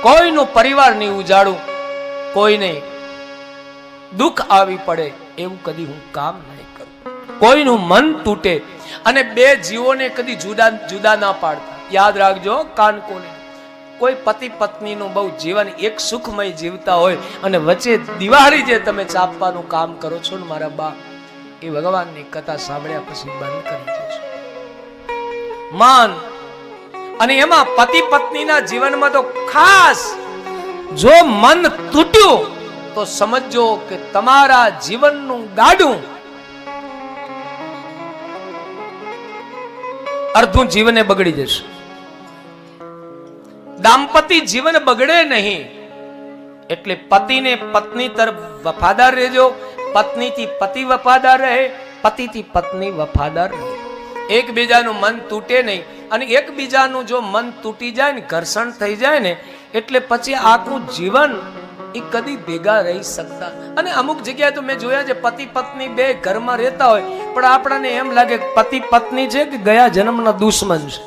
કોઈનું પરિવાર નહીં ઉજાડું, કોઈને દુઃખ આવી પડે એવું કદી હું કામ નહીં કરું, કોઈનું મન તૂટે અને બે જીવોને કદી જુદા જુદા ના પાડતા. યાદ રાખજો કાન કોને, કોઈ પતિ પત્નીનું બહુ જીવન એક સુખમય જીવતા હોય અને વચ્ચે દિવાળી જે તમે ચાપવાનું કામ કરો છો ને મારા બા, એ ભગવાનની કથા સાંભળ્યા પછી બંધ કરી દેજો. મન અને એમાં પતિ પત્નીના જીવનમાં તો ખાસ જો મન તૂટ્યું તો સમજો કે તમારા જીવનનું ગાડું અર્ધું જીવને બગડી જશે. દાંપત્ય જીવન બગડે નહીં એટલે પતિને પત્ની તરફ વફાદાર રહેજો, પત્નીથી પતિ વફાદાર રહે, પતિથી પત્ની વફાદાર રહે. એકબીજાનું મન તૂટે નહીં, અને એકબીજાનું જો મન તૂટી જાય ને, ઘર્ષણ થઈ જાય ને, એટલે પછી આખું જીવન એ કદી ભેગા રહી શકતા. અને અમુક જગ્યાએ તો મેં જોયા છે પતિ પત્ની બે ઘરમાં રહેતા હોય પણ આપણને એમ લાગે પતિ પત્ની છે કે ગયા જન્મના દુશ્મન છે.